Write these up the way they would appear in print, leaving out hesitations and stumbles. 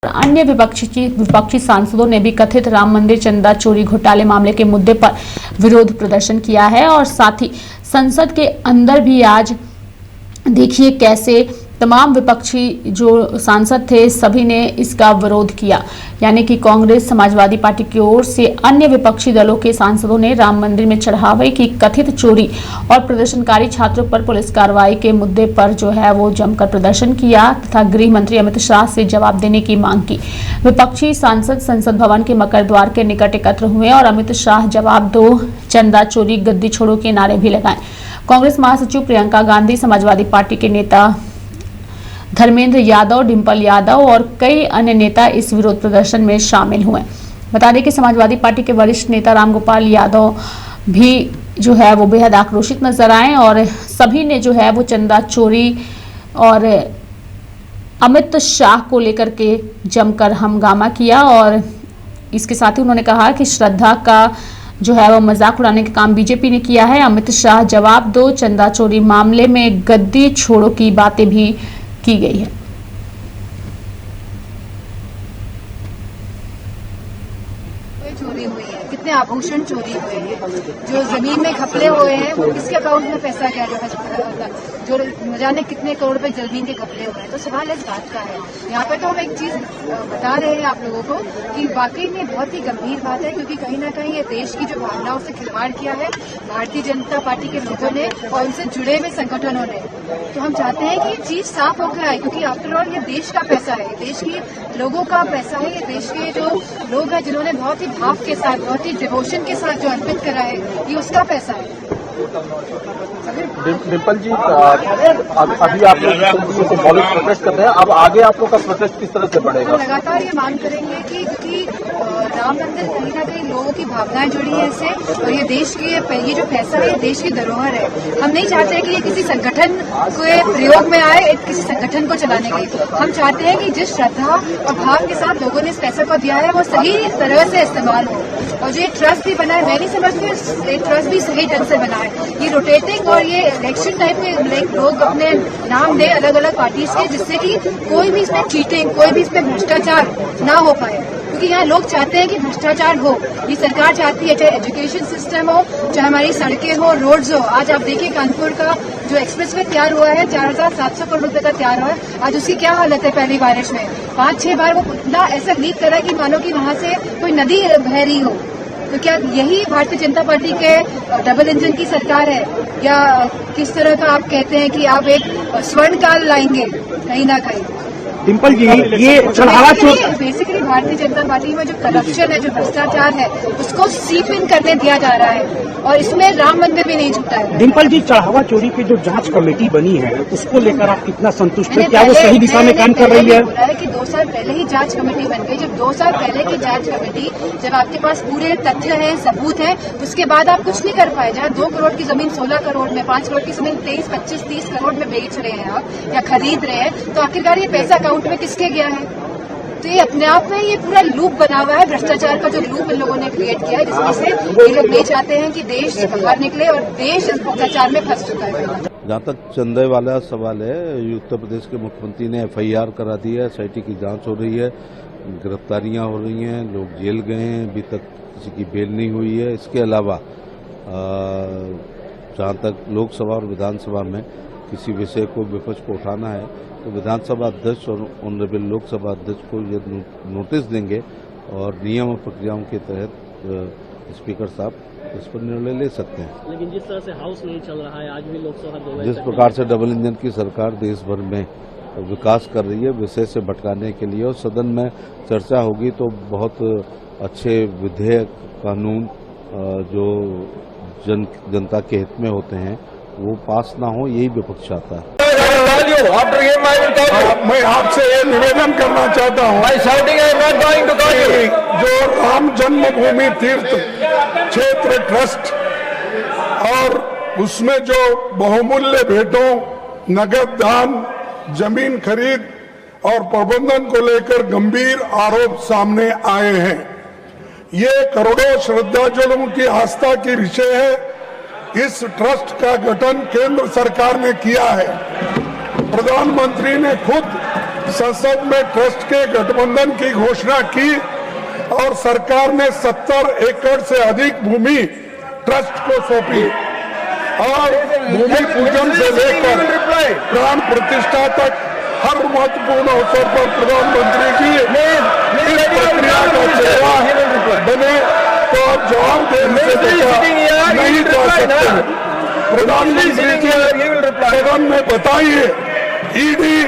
अन्य विपक्षी सांसदों ने भी कथित राम मंदिर चंदा चोरी घोटाले मामले के मुद्दे पर विरोध प्रदर्शन किया है और साथ ही संसद के अंदर भी आज देखिए कैसे तमाम विपक्षी जो सांसद थे सभी ने इसका विरोध किया। यानी कि कांग्रेस समाजवादी पार्टी की ओर से अन्य विपक्षी दलों के सांसदों ने राम मंदिर में चढ़ावे की कथित चोरी और प्रदर्शनकारी छात्रों पर पुलिस कार्रवाई के मुद्दे पर जो है वो जमकर प्रदर्शन किया तथा गृह मंत्री अमित शाह से जवाब देने की मांग की। विपक्षी सांसद संसद भवन के मकर द्वार के निकट एकत्र हुए और अमित शाह जवाब दो, चंदा चोरी, गद्दी छोड़ो के नारे भी लगाए। कांग्रेस महासचिव प्रियंका गांधी, समाजवादी पार्टी के नेता धर्मेंद्र यादव, डिंपल यादव और कई अन्य नेता इस विरोध प्रदर्शन में शामिल हुए। बता दें कि समाजवादी पार्टी के वरिष्ठ नेता रामगोपाल यादव भी जो है वो बेहद आक्रोशित नजर आए और सभी ने जो है वो चंदा चोरी और अमित शाह को लेकर के जमकर हंगामा किया और इसके साथ ही उन्होंने कहा कि श्रद्धा का जो है वो मजाक उड़ाने का काम बीजेपी ने किया है। अमित शाह जवाब दो, चंदा चोरी मामले में गद्दी छोड़ो की बातें भी की गई है। चोरी हुई है, कितने आभूषण चोरी हुए हैं, जो जमीन में खपले हुए हैं वो किसके अकाउंट में पैसा गया, जो न जाने कितने करोड़ रुपए जमीन के खपले हुए हैं। तो सवाल इस बात का है, यहाँ पे तो हम एक चीज बता रहे हैं आप लोगों को कि वाकई में बहुत ही गंभीर बात है, क्योंकि कहीं ना कहीं ये देश की जो भावनाओं से खिलवाड़ किया है भारतीय जनता पार्टी के लोगों ने और उनसे जुड़े हुए संगठनों ने। तो हम चाहते हैं कि ये चीज साफ होकर आए, क्योंकि आफ्टर ऑल ये देश का पैसा है, देश के लोगों का पैसा है, ये देश के जो लोग हैं जिन्होंने बहुत ही भाव के साथ, बहुत ही डिवोशन के साथ जो अर्पित करा है, ये उसका पैसा है। डिंपल जी, अभी आप लोग पॉलिस प्रोटेस्ट कर रहे हैं, अब आगे आप लोग का प्रोटेस्ट किस तरह से बढ़ेगा? हम लगातार ये मांग करेंगे कि क्योंकि राम मंदिर कहीं ना कहीं लोगों की भावनाएं जुड़ी है इससे, और ये देश की ये जो पैसा है ये देश की धरोहर है। हम नहीं चाहते कि ये किसी संगठन के प्रयोग में आए, किसी संगठन को चलाने के लिए। हम चाहते हैं कि जिस श्रद्धा और भाव के साथ लोगों ने इस पैसे को दिया है वो सही तरह से इस्तेमाल हो, और जो ये ट्रस्ट भी बना है, मैं नहीं समझती ट्रस्ट भी सही ढंग से बना है। ये रोटेटिंग और ये इलेक्शन टाइप में लोग अपने नाम दे अलग अलग पार्टीज के, जिससे कि कोई भी इसमें चीटिंग, कोई भी इसमें भ्रष्टाचार ना हो पाए, क्योंकि यहाँ लोग चाहते हैं कि भ्रष्टाचार हो। ये सरकार चाहती है चाहे एजुकेशन सिस्टम हो, चाहे हमारी सड़कें हो, रोड्स हो। आज आप देखिए कानपुर का जो एक्सप्रेसवे तैयार हुआ है 4700 करोड़ रुपए का तैयार हुआ है, आज उसकी क्या हालत है? पहली बारिश में 5-6 बार वो इतना ऐसा लीक करा कि मानो कि वहां से कोई नदी बह रही हो। तो क्या यही भारतीय जनता पार्टी के डबल इंजन की सरकार है, या किस तरह का आप कहते हैं कि आप एक स्वर्ण काल लाएंगे कहीं ना कहीं? डिंपल जी, ये चढ़ावा बेसिकली भारतीय जनता पार्टी में जो करप्शन है, जो भ्रष्टाचार है, उसको सीप इन करने दिया जा रहा है, और इसमें राम मंदिर भी नहीं छूटा है। डिंपल जी, चढ़ावा चोरी की जो जांच कमेटी बनी है उसको लेकर आप कितना संतुष्ट हैं? क्या वो सही दिशा में काम कर रही है? बोला है कि 2 साल पहले ही जांच कमेटी बन गई। जब 2 साल पहले की जांच कमेटी, जब आपके पास पूरे तथ्य हैं, सबूत है, उसके बाद आप कुछ नहीं कर पाए। जहाँ 2 करोड़ की जमीन 16 करोड़ में, 5 करोड़ की जमीन 23, 25, 30 करोड़ में बेच रहे हैं आप या खरीद रहे हैं, तो आखिरकार ये पैसा अकाउंट में किसके गया है? तो ये अपने आप में ये पूरा लूप बना हुआ है, भ्रष्टाचार का जो लूप इन लोगों ने क्रिएट किया है, जिसमें से ये लोग नहीं चाहते हैं कि देश बाहर निकले, और देश इस भ्रष्टाचार में फंस चुका है। जहाँ तक चंदे वाला सवाल है, उत्तर प्रदेश के मुख्यमंत्री ने FIR करा दी है, SIT की जांच हो रही है, गिरफ्तारियां हो रही हैं, लोग जेल गए हैं, अभी तक किसी की बेल नहीं हुई है। इसके अलावा जहाँ तक लोकसभा और विधानसभा में किसी विषय को विपक्ष को उठाना है तो विधानसभा अध्यक्ष और ऑनरेबल लोकसभा अध्यक्ष को ये नोटिस देंगे और नियम और प्रक्रियाओं के तहत स्पीकर साहब इस पर निर्णय ले सकते हैं। लेकिन जिस तरह से हाउस नहीं चल रहा है, आज भी लोकसभा जिस प्रकार से डबल इंजन की सरकार देश भर में विकास कर रही है विषय से भटकाने के लिए, और सदन में चर्चा होगी तो बहुत अच्छे विधेयक, कानून जो जनता के हित में होते हैं वो पास ना हो, यही विपक्ष चाहता है। मैं आपसे ये निवेदन करना चाहता हूँ, जो राम जन्मभूमि तीर्थ क्षेत्र ट्रस्ट और उसमें जो बहुमूल्य भेंटों, नगद दान, जमीन खरीद और प्रबंधन को लेकर गंभीर आरोप सामने आए हैं। ये करोड़ों श्रद्धालुओं की आस्था की विषय है। इस ट्रस्ट का गठन केंद्र सरकार ने किया है। प्रधानमंत्री ने खुद संसद में ट्रस्ट के गठबंधन की घोषणा की और सरकार ने 70 एकड़ से अधिक भूमि ट्रस्ट को सौंपी और भूमि पूजन से लेकर प्राण प्रतिष्ठा तक हर महत्वपूर्ण अवसर पर प्रधानमंत्री की इस प्रक्रिया का चेहरा बने तो अब जवाबदेही से बचा नहीं जा सकते। प्रधानमंत्री जी सदन में बताइए, ED,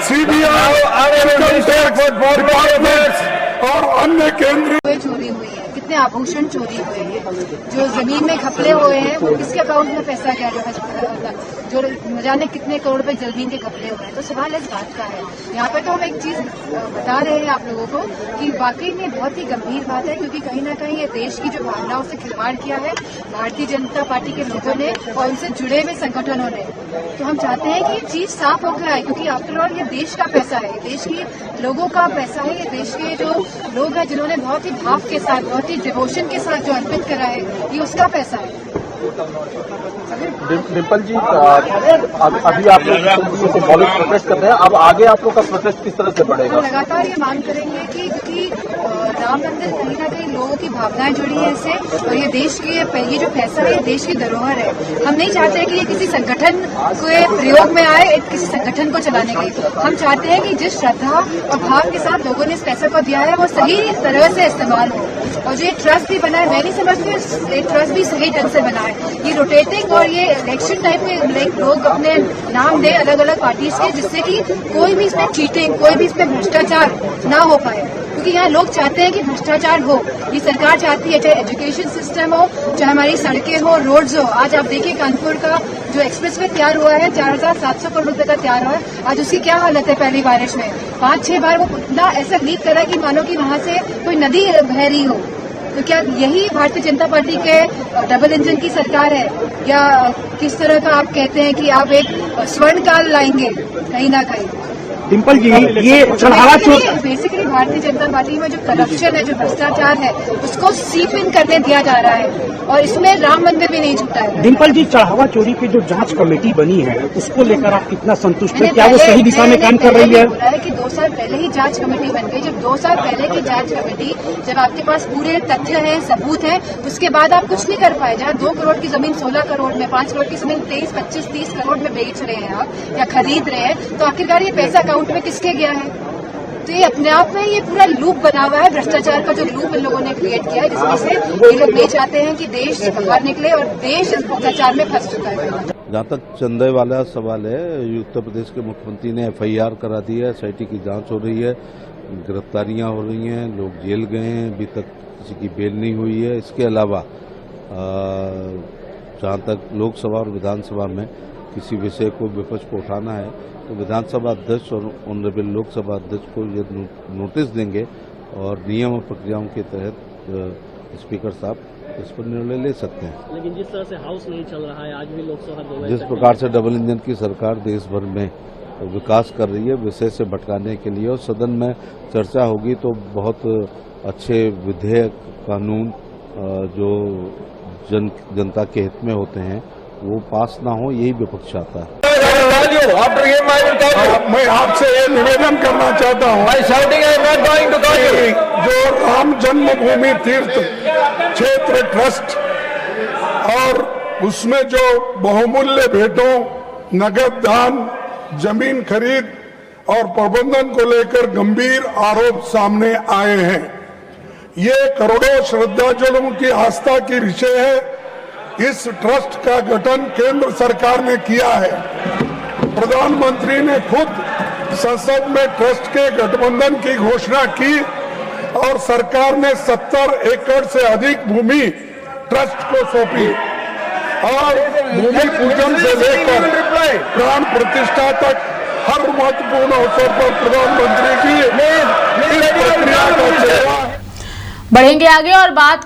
CBI, income tax department और अन्य केंद्रीय चोरी हुई है, कितने आभूषण चोरी हुए हैं, जो जमीन में घपले हुए हैं वो किसके अकाउंट में पैसा गया, जो न जाने कितने करोड़ रुपए जमीन के घपले हुए हैं। तो सवाल इस बात का है, यहाँ पे तो हम एक चीज बता रहे हैं आप लोगों को कि वाकई में बहुत ही गंभीर बात है, क्योंकि कहीं ना कहीं ये देश की जो भावनाओं से खिलवाड़ किया है भारतीय जनता पार्टी के लोगों ने और उनसे जुड़े हुए संगठनों ने। तो हम चाहते हैं कि ये चीज साफ हो गया है, क्योंकि आफ्टर ऑल ये देश का पैसा है, देश के लोगों का पैसा है, ये देश के जो लोग हैं जिन्होंने बहुत ही भाव के साथ, बहुत ही डिवोशन के साथ जो अर्पित करा है, ये उसका पैसा है। डिम्पल जी, अभी आप लोग सिंबॉलिक प्रोटेस्ट कर रहे हैं, अब आगे आप लोग का प्रोटेस्ट किस तरह से बढ़ेगा? हम लगातार ये मांग करेंगे कि क्योंकि राम मंदिर कहीं ना कहीं लोगों की भावनाएं जुड़ी है इससे, और ये देश की ये जो पैसा है ये देश की धरोहर है। हम नहीं चाहते कि ये किसी संगठन के प्रयोग में आए, किसी संगठन को चलाने के लिए। हम चाहते हैं कि जिस श्रद्धा और भाव के साथ लोगों ने इस पैसे को दिया है वो सही तरह से इस्तेमाल हो। और जो ये ट्रस्ट भी बना है, मैं नहीं समझती ट्रस्ट भी सही ढंग से बना है। ये रोटेटिंग और ये इलेक्शन टाइप में लोग अपने नाम दे अलग अलग पार्टीज के, जिससे कि कोई भी इसमें चीटिंग, कोई भी इसमें भ्रष्टाचार ना हो पाए, क्योंकि यहाँ लोग चाहते हैं कि भ्रष्टाचार हो। ये सरकार चाहती है, चाहे एजुकेशन सिस्टम हो, चाहे हमारी सड़कें हो, रोड्स हो। आज आप देखिए कानपुर का जो एक्सप्रेसवे तैयार हुआ है 4700 करोड़ रुपए का तैयार हुआ है, आज उसकी क्या हालत है? पहली बारिश में 5-6 बार वो इतना ऐसा लीक करा कि मानो कि वहां से कोई नदी बह रही हो। तो क्या यही भारतीय जनता पार्टी के डबल इंजन की सरकार है, या किस तरह का आप कहते हैं कि आप एक स्वर्ण काल लाएंगे कहीं ना कहीं? डिम्पल जी, ये चढ़ावा बेसिकली भारतीय जनता पार्टी में जो करप्शन है, जो भ्रष्टाचार है, उसको सीप इन करने दिया जा रहा है, और इसमें राम मंदिर भी नहीं छूटा है। डिम्पल जी, चढ़ावा चोरी की जो जांच कमेटी बनी है उसको लेकर आप कितना संतुष्ट हैं? क्या वो सही दिशा में काम कर रही है? बोला है कि 2 साल पहले ही जांच कमेटी बन गई। जब 2 साल पहले की जांच कमेटी, जब आपके पास पूरे तथ्य हैं, सबूत है, उसके बाद आप कुछ नहीं कर पाए। जहाँ 2 करोड़ की जमीन 16 करोड़ में, 5 करोड़ की जमीन 23, 25, 30 करोड़ में बेच रहे हैं आप या खरीद रहे हैं, तो आखिरकार ये पैसा अकाउंट में किसके गया है? तो ये अपने आप में ये पूरा लूप बना हुआ है, भ्रष्टाचार का जो लूप इन लोगों ने क्रिएट किया है, जिसमें से ये लोग नहीं चाहते हैं कि देश बाहर निकले, और देश इस भ्रष्टाचार में फंस चुका है। जहाँ तक चंदे वाला सवाल है, उत्तर प्रदेश के मुख्यमंत्री ने FIR करा दी है, SIT की जांच हो रही है, गिरफ्तारियां हो रही हैं, लोग जेल गए हैं, अभी तक किसी की बेल नहीं हुई है। इसके अलावा जहाँ तक लोकसभा और विधानसभा में किसी विषय को विपक्ष को उठाना है तो विधानसभा अध्यक्ष और ऑनरेबल लोकसभा अध्यक्ष को ये नोटिस देंगे, और नियम और प्रक्रियाओं के तहत स्पीकर साहब इस पर निर्णय ले सकते हैं। लेकिन जिस तरह से हाउस नहीं चल रहा है, आज भी लोकसभा 2 बजे जिस प्रकार से डबल इंजन की सरकार देश भर में विकास कर रही है, विषय से भटकाने के लिए, और सदन में चर्चा होगी तो बहुत अच्छे विधेयक, कानून जो जनता के हित में होते हैं वो पास ना हो, यही विपक्ष चाहता है। मैं आपसे ये निवेदन करना चाहता हूँ, जो राम जन्मभूमि तीर्थ क्षेत्र ट्रस्ट और उसमें जो बहुमूल्य भेंटों, नगद दान, जमीन खरीद और प्रबंधन को लेकर गंभीर आरोप सामने आए हैं, ये करोड़ों श्रद्धालुओं की आस्था की विषय है। इस ट्रस्ट का गठन केंद्र सरकार ने किया है। प्रधानमंत्री ने खुद संसद में ट्रस्ट के गठबंधन की घोषणा की और सरकार ने 70 एकड़ से अधिक भूमि ट्रस्ट को सौंपी और भूमि पूजन से लेकर प्राण प्रतिष्ठा तक हर महत्वपूर्ण अवसर पर प्रधानमंत्री की इस प्रक्रिया का चेहरा। बढ़ेंगे आगे और बात